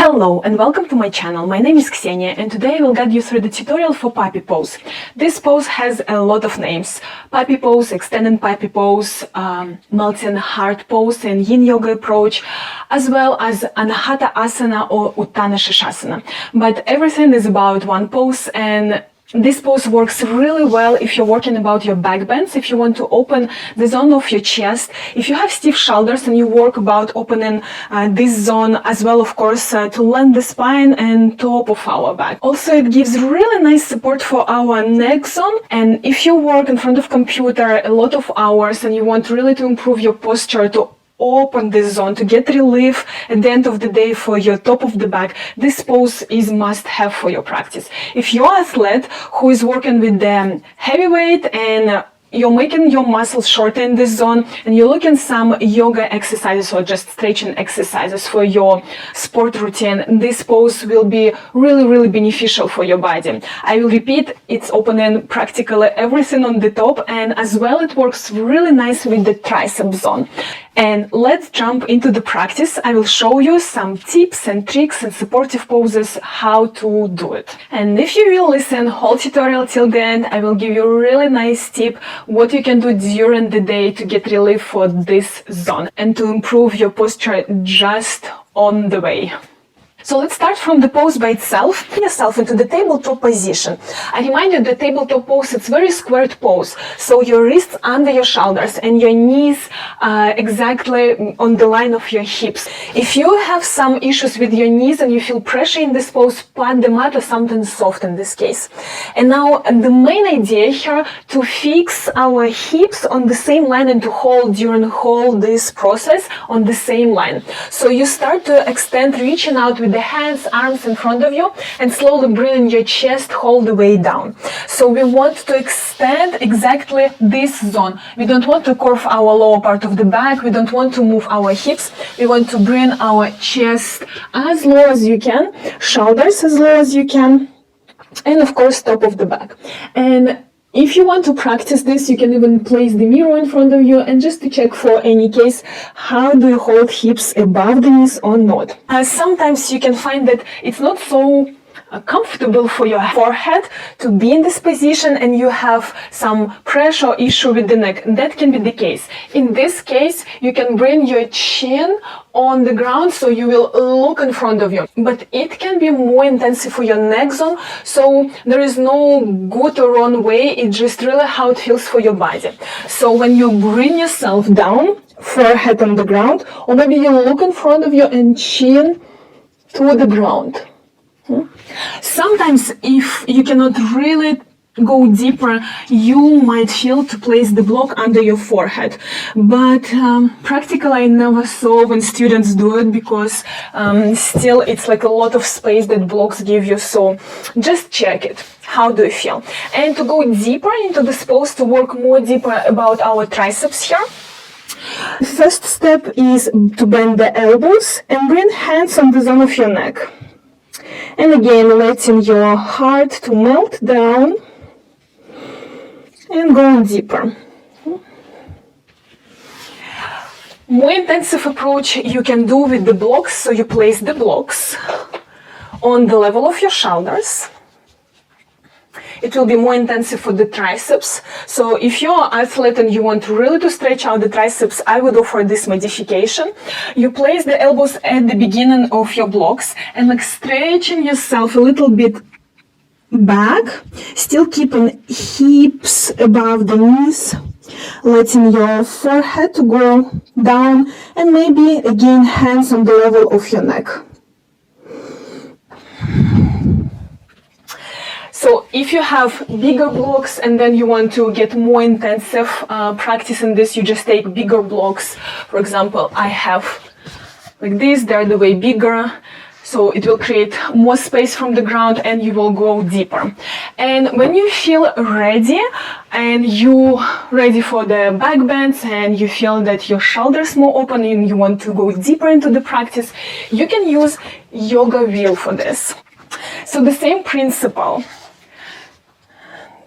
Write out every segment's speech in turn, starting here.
Hello and welcome to my channel. My name is Ksenia and today I will guide you through the tutorial for puppy pose. This pose has a lot of names. Puppy pose, extended puppy pose, melting heart pose and yin yoga approach, as well as Anahataasana or Uttana Shishosana. But everything is about one pose, and this pose works really well if you're working about your back bends, if you want to open the zone of your chest, if you have stiff shoulders and you work about opening this zone as well, of course, to lengthen the spine and top of our back. Also, it gives really nice support for our neck zone, and if you work in front of computer a lot of hours and you want really to improve your posture, to open this zone, to get relief at the end of the day for your top of the back, this pose is must have for your practice. If you're an athlete who is working with the heavy weight and you're making your muscles shorter in this zone and you're looking some yoga exercises or just stretching exercises for your sport routine, this pose will be really beneficial for your body. I will repeat, it's opening practically everything on the top, and as well it works really nice with the tricep zone. And let's jump into the practice. I will show you some tips and tricks and supportive poses how to do it. And if you will listen whole tutorial till the end, I will give you a really nice tip what you can do during the day to get relief for this zone and to improve your posture just on the way. So let's start from the pose by itself. Put yourself into the tabletop position. I remind you the tabletop pose, it's very squared pose. So your wrists under your shoulders and your knees exactly on the line of your hips. If you have some issues with your knees and you feel pressure in this pose, pat the mat or something soft in this case. And now the main idea here to fix our hips on the same line and to hold during whole this process on the same line. So you start to extend, reaching out with the hands, arms in front of you, and slowly bring your chest all the way down. So we want to extend exactly this zone. We don't want to curve our lower part of the back. We don't want to move our hips. We want to bring our chest as low as you can, shoulders as low as you can, and of course top of the back. And if you want to practice this, you can even place the mirror in front of you and just to check for any case, how do you hold hips above the knees or not. Sometimes you can find that it's not so comfortable for your forehead to be in this position and you have some pressure or issue with the neck. That can be the case. In this case, you can bring your chin on the ground so you will look in front of you. But it can be more intensive for your neck zone, so there is no good or wrong way, it's just really how it feels for your body. So when you bring yourself down, forehead on the ground, or maybe you look in front of you and chin to the ground. Sometimes if you cannot really go deeper, you might feel to place the block under your forehead, but practically I never saw when students do it because still it's like a lot of space that blocks give you, so just check it. How do you feel? And to go deeper into this pose, to work more deeper about our triceps here, the first step is to bend the elbows and bring hands on the zone of your neck. And again, letting your heart to melt down and going deeper. More intensive approach you can do with the blocks, so you place the blocks on the level of your shoulders. It will be more intensive for the triceps. So if you're an athlete and you want really to stretch out the triceps, I would offer this modification. You place the elbows at the beginning of your blocks and like stretching yourself a little bit back, still keeping hips above the knees, letting your forehead to go down, and maybe again hands on the level of your neck. So if you have bigger blocks and then you want to get more intensive practice in this, you just take bigger blocks. For example, I have like this, they're the way bigger. So it will create more space from the ground and you will go deeper. And when you feel ready and you ready for the back bends and you feel that your shoulders more open and you want to go deeper into the practice, you can use yoga wheel for this. So the same principle.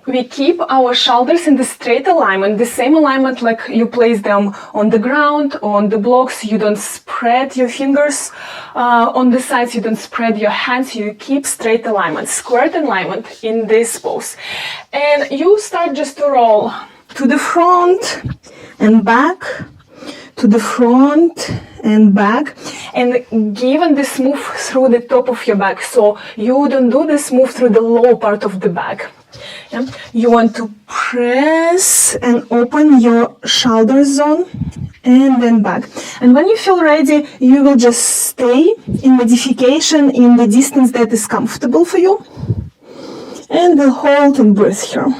we keep our shoulders in the straight alignment, the same alignment like you place them on the ground, on the blocks. You don't spread your fingers on the sides, you don't spread your hands, you keep straight alignment, squared alignment in this pose. And you start just to roll to the front and back, to the front and back, and given this move through the top of your back, so you don't do this move through the low part of the back. Yeah. You want to press and open your shoulder zone and then back. And when you feel ready, you will just stay in modification in the distance that is comfortable for you. And we'll hold and breathe here.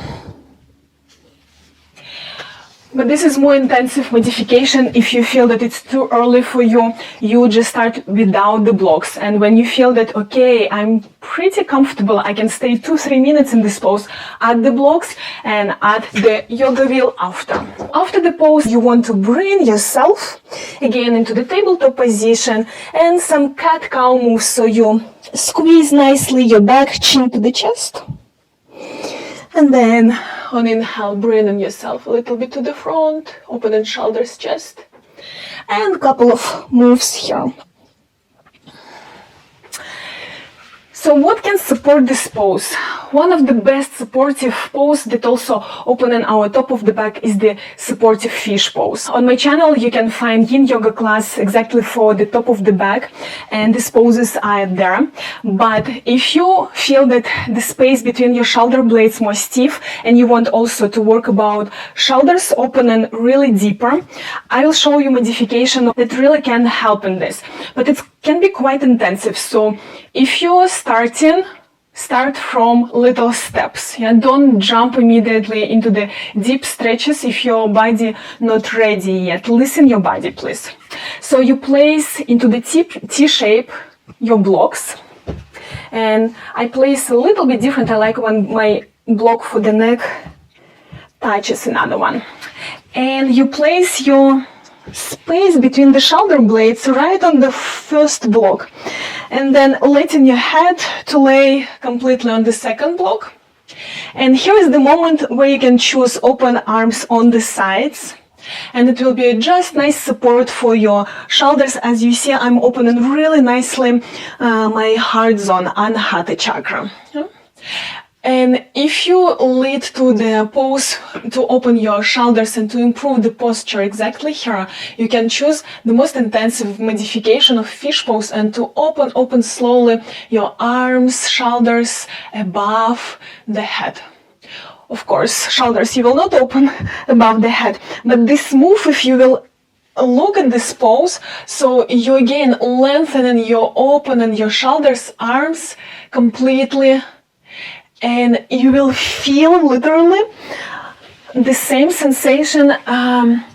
But this is more intensive modification. If you feel that it's too early for you, you just start without the blocks. And when you feel that, okay, I'm pretty comfortable, I can stay 2-3 minutes in this pose, add the blocks and add the yoga wheel after. After the pose, you want to bring yourself again into the tabletop position and some cat-cow moves. So you squeeze nicely your back, chin to the chest. And then on inhale, bring in yourself a little bit to the front, opening shoulders, chest, and a couple of moves here. So what can support this pose? One of the best supportive pose that also opening our top of the back is the supportive fish pose. On my channel you can find yin yoga class exactly for the top of the back, and these poses are there. But if you feel that the space between your shoulder blades more stiff and you want also to work about shoulders opening really deeper, I will show you modification that really can help in this. But it can be quite intensive, so if you're starting, start from little steps. Yeah? Don't jump immediately into the deep stretches if your body not ready yet. Listen your body, please. So you place into the T shape your blocks, and I place a little bit different. I like when my block for the neck touches another one. And you place your space between the shoulder blades right on the first block, and then letting your head to lay completely on the second block. And here is the moment where you can choose open arms on the sides, and it will be just nice support for your shoulders. As you see, I'm opening really nicely my heart zone, Anahata chakra. And if you lead to the pose to open your shoulders and to improve the posture exactly here, you can choose the most intensive modification of fish pose and to open slowly your arms, shoulders above the head. Of course, shoulders you will not open above the head, but this move, if you will look at this pose, so you again lengthening your open and your shoulders, arms completely, and you will feel literally the same sensation,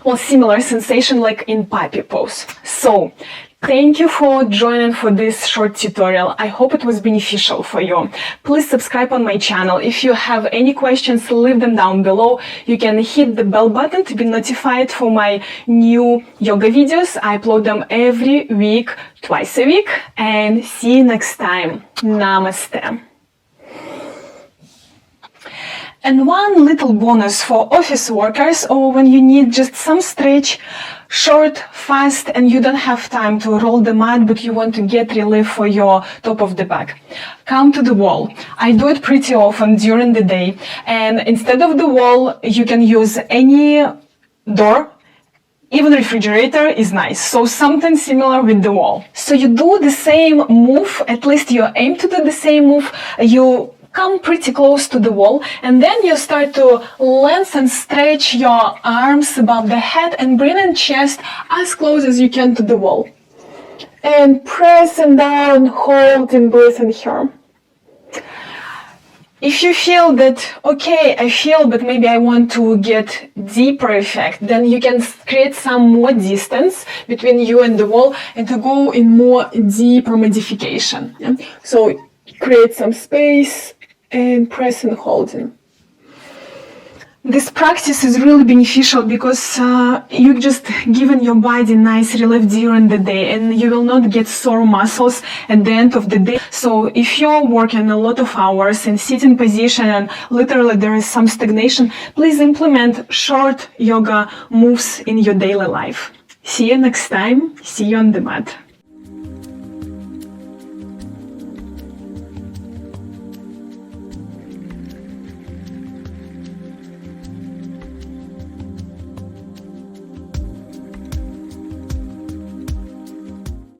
or similar sensation like in puppy pose. So thank you for joining for this short tutorial. I hope it was beneficial for you. Please subscribe on my channel. If you have any questions, leave them down below. You can hit the bell button to be notified for my new yoga videos. I upload them every week, twice a week, and see you next time. Namaste. And one little bonus for office workers, or when you need just some stretch, short, fast, and you don't have time to roll the mat, but you want to get relief for your top of the back. Come to the wall. I do it pretty often during the day, and instead of the wall, you can use any door. Even refrigerator is nice, so something similar with the wall. So you do the same move, at least you aim to do the same move, you come pretty close to the wall, and then you start to lengthen, stretch your arms above the head and bring in chest as close as you can to the wall. And pressing down, holding, breathing here. If you feel that, okay, I feel, but maybe I want to get deeper effect, then you can create some more distance between you and the wall and to go in more deeper modification. Yeah? So create some space and press and holding. This practice is really beneficial because you just given your body nice relief during the day, and you will not get sore muscles at the end of the day. So if you're working a lot of hours in sitting position and literally there is some stagnation, please implement short yoga moves in your daily life. See you next time. See you on the mat.